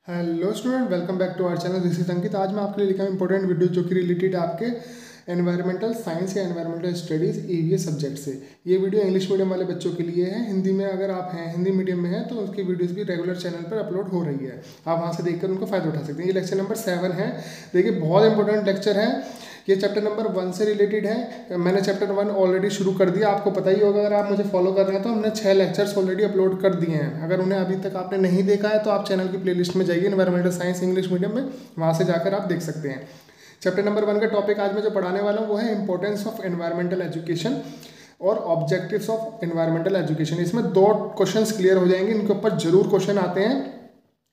Hello student, welcome back to our channel. This is Ankit. आज मैं आपके लिए लिखा हूँ इंपॉर्टेंट वीडियो जो कि रिलेटेड आपके एनवायरमेंटल साइंस या एनवायरमेंटल स्टडीज़ ईवीएस सब्जेक्ट से। ये वीडियो इंग्लिश मीडियम वाले बच्चों के लिए है। हिंदी में अगर आप हैं, हिंदी मीडियम में हैं, तो उसकी वीडियोस भी रेगुलर चैनल पर अपलोड हो रही है। आप वहाँ से देखकर उनको फ़ायदा उठा सकते हैं। ये लेक्चर नंबर 7 है। देखिए, बहुत इंपॉर्टेंट लेक्चर है। ये चैप्टर नंबर 1 से रिलेटेड है। मैंने चैप्टर 1 ऑलरेडी शुरू कर दिया, आपको पता ही होगा। अगर आप मुझे फॉलो कर रहे हैं तो हमने 6 लेक्चर्स ऑलरेडी अपलोड कर दिए हैं। अगर उन्हें अभी तक आपने नहीं देखा है तो आप चैनल की प्लेलिस्ट में जाइए, एनवायरमेंटल साइंस इंग्लिश मीडियम में, वहाँ से जाकर आप देख सकते हैं। चैप्टर नंबर 1 का टॉपिक आज मैं जो पढ़ाने वाला हूँ वो है इंपॉर्टेंस ऑफ एनवायरमेंटल एजुकेशन और ऑब्जेक्टिव्स ऑफ एनवायरमेंटल एजुकेशन। इसमें 2 क्वेश्चंस क्लियर हो जाएंगे, इनके ऊपर जरूर क्वेश्चन आते हैं।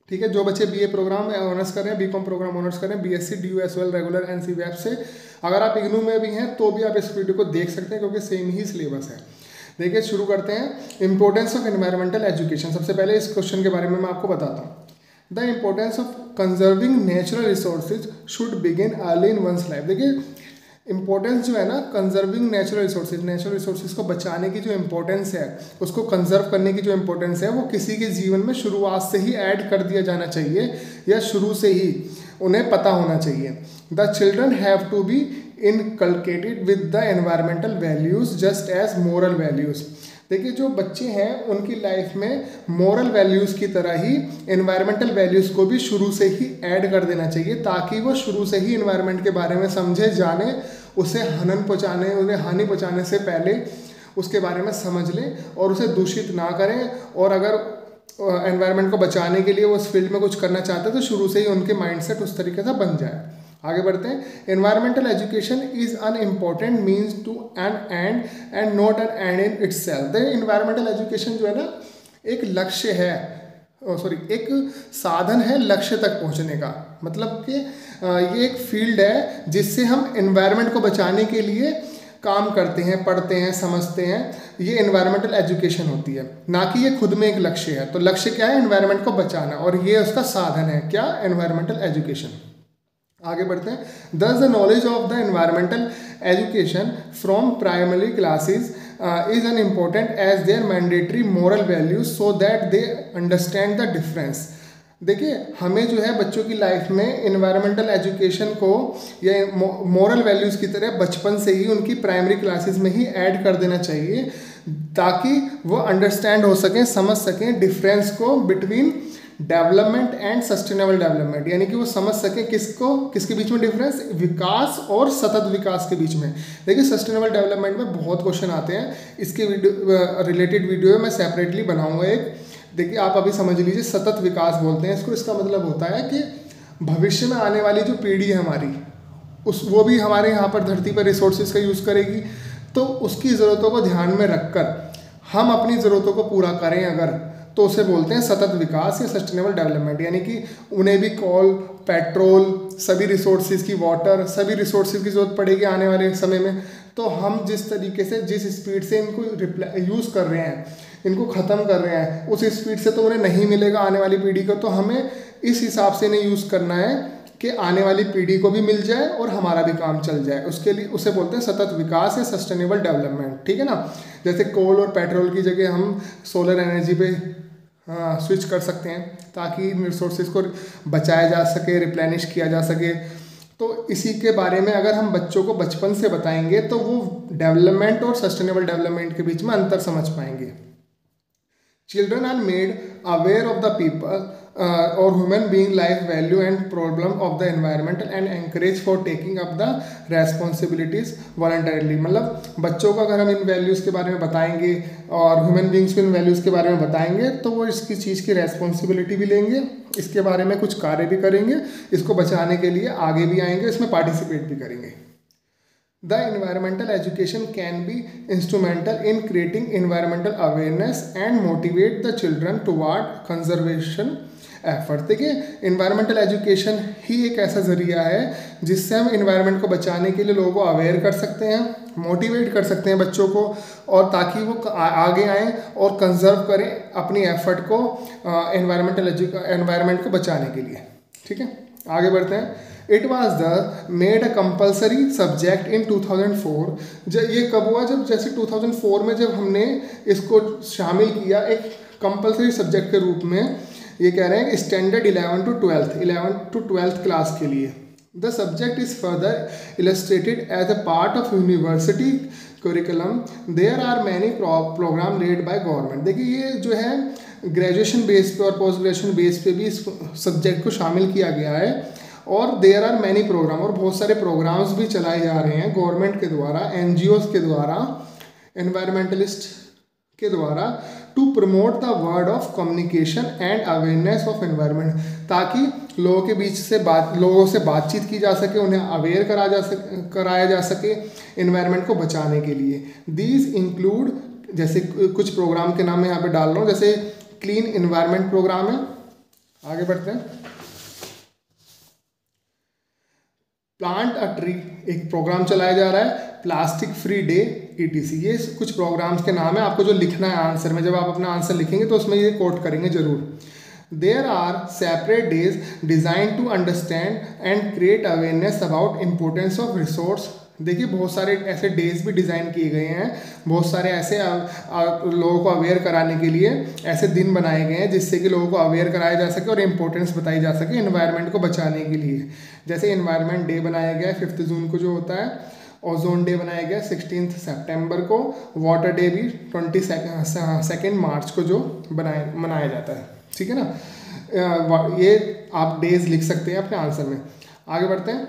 ठीक है, जो बच्चे बीए प्रोग्राम ऑनर्स कर रहे हैं, बीकॉम प्रोग्राम ऑनर्स कर रहे हैं, BSc DU as well regular NC web से, अगर आप इग्नू में भी हैं तो भी आप इस वीडियो को देख सकते हैं क्योंकि सेम ही सिलेबस है। देखिए, शुरू करते हैं। Importance of environmental education. सबसे पहले इस क्वेश्चन के बारे में मैं आपको बताता हूँ। The importance of conserving natural resources should begin early in one's life. देखिए, इंपॉर्टेंस जो है ना, कंजर्विंग नेचुरल रिसोर्सेज को बचाने की जो इंपॉर्टेंस है, उसको कंजर्व करने की जो इंपॉर्टेंस है, वो किसी के जीवन में शुरुआत से ही ऐड कर दिया जाना चाहिए या शुरू से ही उन्हें पता होना चाहिए। The children have to be inculcated with the environmental values just as moral values. देखिए, जो बच्चे हैं उनकी लाइफ में मोरल वैल्यूज़ की तरह ही एनवायरमेंटल वैल्यूज़ को भी शुरू से ही ऐड कर देना चाहिए, ताकि वो शुरू से ही एनवायरमेंट के बारे में समझे, जाने, उसे उन्हें हानि पहुँचाने से पहले उसके बारे में समझ लें और उसे दूषित ना करें। और अगर एनवायरमेंट को बचाने के लिए वो उस फील्ड में कुछ करना चाहते हैं तो शुरू से ही उनके माइंडसेट उस तरीके से बन जाए। आगे बढ़ते हैं। Environmental education is an important means to an end and not an end in itself. Environmental education जो है ना, एक लक्ष्य है, एक साधन है लक्ष्य तक पहुंचने का। मतलब कि ये एक फील्ड है जिससे हम एनवायरमेंट को बचाने के लिए काम करते हैं, पढ़ते हैं, समझते हैं। ये एनवायरमेंटल एजुकेशन होती है, ना कि ये खुद में एक लक्ष्य है। तो लक्ष्य क्या है? एनवायरमेंट को बचाना, और ये उसका साधन है क्या? Environmental education. आगे बढ़ते हैं। Thus the knowledge of the environmental education from primary classes is an important as their mandatory moral values so that they understand the difference. देखिए, हमें जो है बच्चों की लाइफ में एनवायरमेंटल एजुकेशन को या मॉरल वैल्यूज़ की तरह बचपन से ही उनकी प्राइमरी क्लासेस में ही ऐड कर देना चाहिए, ताकि वो अंडरस्टैंड हो सकें, समझ सकें डिफरेंस को between development and sustainable development. यानी कि वो समझ सके किसके बीच में डिफरेंस, विकास और सतत विकास के बीच में। देखिए, सस्टेनेबल डेवलपमेंट में बहुत क्वेश्चन आते हैं। इसके रिलेटेड वीडियो मैं सेपरेटली बनाऊंगा एक। देखिए, आप अभी समझ लीजिए, सतत विकास बोलते हैं इसको। इसका मतलब होता है कि भविष्य में आने वाली जो पीढ़ी है हमारी, वो भी हमारे यहाँ पर धरती पर रिसोर्सेज का यूज़ करेगी। तो उसकी ज़रूरतों को ध्यान में रखकर हम अपनी ज़रूरतों को पूरा करें अगर, तो उसे बोलते हैं सतत विकास या सस्टेनेबल डेवलपमेंट। यानी कि उन्हें भी कोल, पेट्रोल, सभी रिसोर्सेज की, वाटर, सभी रिसोर्सेज की ज़रूरत पड़ेगी आने वाले समय में। तो हम जिस तरीके से, जिस स्पीड से इनको यूज़ कर रहे हैं, इनको ख़त्म कर रहे हैं, उस स्पीड से तो उन्हें नहीं मिलेगा आने वाली पीढ़ी को। तो हमें इस हिसाब से इन्हें यूज़ करना है कि आने वाली पीढ़ी को भी मिल जाए और हमारा भी काम चल जाए। उसके लिए उसे बोलते हैं सतत विकास या सस्टेनेबल डेवलपमेंट। ठीक है ना। जैसे कोल और पेट्रोल की जगह हम सोलर एनर्जी पे स्विच कर सकते हैं, ताकि इन रिसोर्सेज को बचाया जा सके, रिप्लेनिश किया जा सके। तो इसी के बारे में अगर हम बच्चों को बचपन से बताएंगे तो वो डेवलपमेंट और सस्टेनेबल डेवलपमेंट के बीच में अंतर समझ पाएंगे। Children are made aware of the people or human being life value and problem of the environment and encourage for taking up the responsibilities voluntarily। मतलब बच्चों को अगर हम इन वैल्यूज़ के बारे में बताएंगे और ह्यूमन बींग्स को इन वैल्यूज़ के बारे में बताएंगे तो वो इसकी चीज़ की रेस्पॉन्सिबिलिटी भी लेंगे, इसके बारे में कुछ कार्य भी करेंगे, इसको बचाने के लिए आगे भी आएंगे, इसमें पार्टिसिपेट भी करेंगे। The environmental education can be instrumental in creating environmental awareness and motivate the children toward conservation efforts। देखिए, environmental education ही एक ऐसा जरिया है जिससे हम environment को बचाने के लिए लोगों को अवेयर कर सकते हैं, मोटिवेट कर सकते हैं बच्चों को, और ताकि वो आगे आएँ और कंजर्व करें अपनी एफर्ट को एनवायरमेंट को बचाने के लिए। ठीक है, आगे बढ़ते हैं। It was the made a compulsory subject in 2004। ये कब हुआ? जब जैसे 2004 में जब हमने इसको शामिल किया एक कंपल्सरी सब्जेक्ट के रूप में ये कह रहे हैं कि स्टैंडर्ड 11 to 12th क्लास के लिए। The subject is further illustrated as a part of university curriculum. There are many program led by government. देखिए ये जो है ग्रेजुएशन बेस पे और पोस्ट ग्रेजुएशन बेस पे भी इस सब्जेक्ट को शामिल किया गया है, और देयर आर मैनी प्रोग्राम, और बहुत सारे प्रोग्राम्स भी चलाए जा रहे हैं गवर्नमेंट के द्वारा, एनजीओज के द्वारा, एनवायरमेंटलिस्ट के द्वारा, to promote the word of communication and awareness of environment, ताकि लोगों से बातचीत की जा सके, उन्हें अवेयर कराया जा सके एनवायरनमेंट को बचाने के लिए। दीज इंक्लूड, जैसे कुछ प्रोग्राम के नाम मैं यहाँ पे डाल रहा हूँ, जैसे क्लीन एनवायरनमेंट प्रोग्राम है। आगे बढ़ते हैं। प्लांट अ ट्री एक प्रोग्राम चलाया जा रहा है, प्लास्टिक फ्री डे ETC। ये कुछ प्रोग्राम्स के नाम है, आपको जो लिखना है आंसर में, जब आप अपना आंसर लिखेंगे तो उसमें ये कोट करेंगे जरूर। There are separate days design to understand and create awareness about importance of resource. देखिए बहुत सारे ऐसे डेज भी डिज़ाइन किए गए हैं, बहुत सारे ऐसे लोगों को अवेयर कराने के लिए ऐसे दिन बनाए गए हैं जिससे कि लोगों को अवेयर कराया जा सके और इम्पोर्टेंस बताई जा सके एनवायरनमेंट को बचाने के लिए। जैसे एनवायरनमेंट डे बनाया गया 5 जून को जो होता है, ओजोन डे बनाया गया 16 सितंबर को, वाटर डे भी 22 मार्च को जो मनाया जाता है। ठीक है ना, ये आप डेज लिख सकते हैं अपने आंसर में। आगे बढ़ते हैं।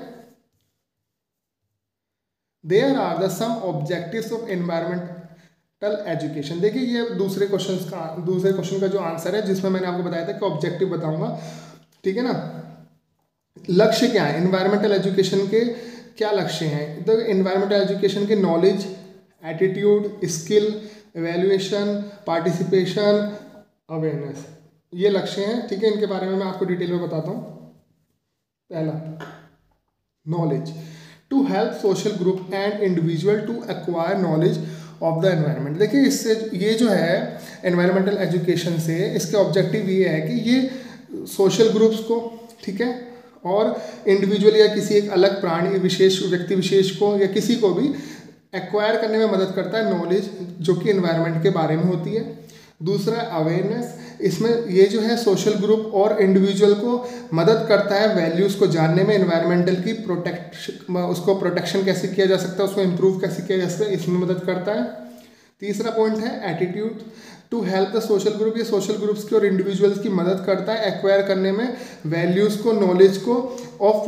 There are the some objectives of environmental education. देखिए ये दूसरे क्वेश्चन का जो आंसर है, जिसमें मैंने आपको बताया था कि ऑब्जेक्टिव बताऊंगा। ठीक है ना, लक्ष्य क्या है एनवायरमेंटल एजुकेशन के, क्या लक्ष्य हैं? तो एनवायरमेंटल एजुकेशन के knowledge, attitude, skill, evaluation, participation, awareness, ये लक्ष्य हैं। ठीक है, इनके बारे में मैं आपको डिटेल में बताता हूँ। पहला, knowledge, to help social group and individual to acquire knowledge of the environment. देखिए इससे ये जो है एनवायरमेंटल एजुकेशन से, इसके ऑब्जेक्टिव ये है कि ये सोशल ग्रुप्स को, ठीक है, और इंडिविजुअल या किसी एक अलग प्राणी विशेष, व्यक्ति विशेष को या किसी को भी एक्वायर करने में मदद करता है नॉलेज जो कि एनवायरनमेंट के बारे में होती है। दूसरा, अवेयरनेस, इसमें ये जो है सोशल ग्रुप और इंडिविजुअल को मदद करता है वैल्यूज़ को जानने में, एनवायरमेंटल की उसको प्रोटेक्शन कैसे किया जा सकता है, उसको इम्प्रूव कैसे किया जा सकता है, इसमें मदद करता है। तीसरा पॉइंट है attitude, to help the social group, ये सोशल ग्रुप्स की और इंडिविजुअल्स की मदद करता है एक्वायर करने में वैल्यूज़ को, नॉलेज को, ऑफ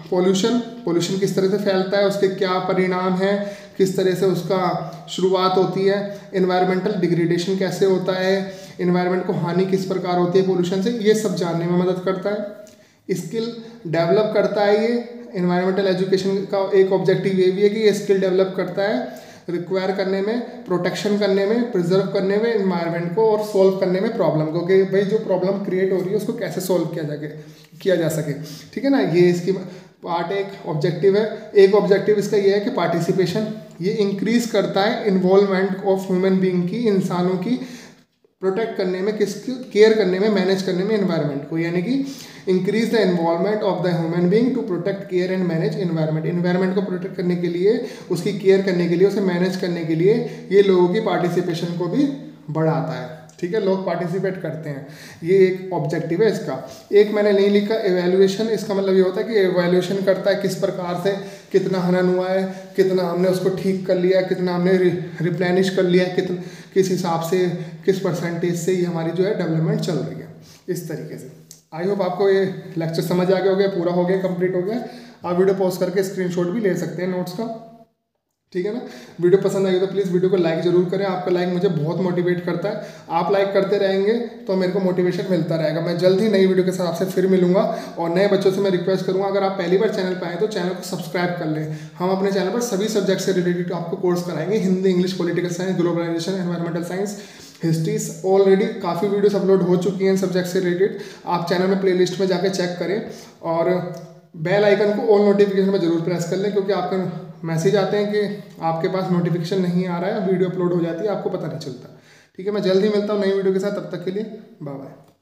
पोल्यूशन किस तरह से फैलता है, उसके क्या परिणाम हैं, किस तरह से उसका शुरुआत होती है, एनवायरमेंटल डिग्रेडेशन कैसे होता है, एनवायरनमेंट को हानि किस प्रकार होती है पोल्यूशन से, ये सब जानने में मदद करता है। स्किल डेवलप करता है, ये एनवायरमेंटल एजुकेशन का एक ऑब्जेक्टिव ये भी है कि ये स्किल डेवलप करता है रिक्वायर करने में, प्रोटेक्शन करने में, प्रिजर्व करने में एनवायरनमेंट को, और सॉल्व करने में प्रॉब्लम को, कि भाई जो प्रॉब्लम क्रिएट हो रही है उसको कैसे सॉल्व किया जा सके। ठीक है ना, ये इसकी पार्ट एक ऑब्जेक्टिव है। एक ऑब्जेक्टिव इसका ये है कि पार्टिसिपेशन, ये इंक्रीज करता है इन्वॉल्वमेंट ऑफ ह्यूमन बीइंग की, इंसानों की प्रोटेक्ट करने में, किसकी केयर करने में, मैनेज करने में एनवायरनमेंट को, यानी कि increase the involvement of the human being to protect, care and manage environment. Environment को प्रोटेक्ट करने के लिए, उसकी केयर करने के लिए, उसे मैनेज करने के लिए ये लोगों की पार्टिसिपेशन को भी बढ़ाता है। ठीक है, लोग पार्टिसिपेट करते हैं, ये एक ऑब्जेक्टिव है इसका। एक मैंने नहीं लिखा एवेल्युएशन, इसका मतलब ये होता है कि एवेल्युएशन करता है किस प्रकार से कितना हनन हुआ है, कितना हमने उसको ठीक कर लिया, कितना हमने रिप्लेनिश कर लिया, किस हिसाब से, किस परसेंटेज से ये हमारी जो है डेवलपमेंट चल रही है, इस तरीके से। आई होप आपको ये लेक्चर समझ आ गया हो गया, पूरा हो गया, कंप्लीट हो गया। आप वीडियो पॉज करके स्क्रीनशॉट भी ले सकते हैं नोट्स का। ठीक है ना, वीडियो पसंद आई तो प्लीज़ वीडियो को लाइक जरूर करें, आपका लाइक मुझे बहुत मोटिवेट करता है। आप लाइक करते रहेंगे तो मेरे को मोटिवेशन मिलता रहेगा। मैं जल्द ही नई वीडियो के साथ आपसे फिर मिलूंगा, और नए बच्चों से मैं रिक्वेस्ट करूंगा अगर आप पहली बार चैनल पर आए तो चैनल को सब्सक्राइब कर लें। हम अपने चैनल पर सभी सब्जेक्ट से रिलेटेड आपको कोर्स कराएंगे, Hindi, English, political science, globalization, environmental science, histories. Already काफ़ी वीडियोस अपलोड हो चुकी हैं सब्जेक्ट से रिलेटेड, आप चैनल में प्लेलिस्ट में जाकर चेक करें, और बेल आइकन को ऑल नोटिफिकेशन में जरूर प्रेस कर लें, क्योंकि आपके मैसेज आते हैं कि आपके पास नोटिफिकेशन नहीं आ रहा है, वीडियो अपलोड हो जाती है, आपको पता नहीं चलता। ठीक है, मैं जल्दी मिलता हूँ नई वीडियो के साथ, तब तक के लिए बाय बाय।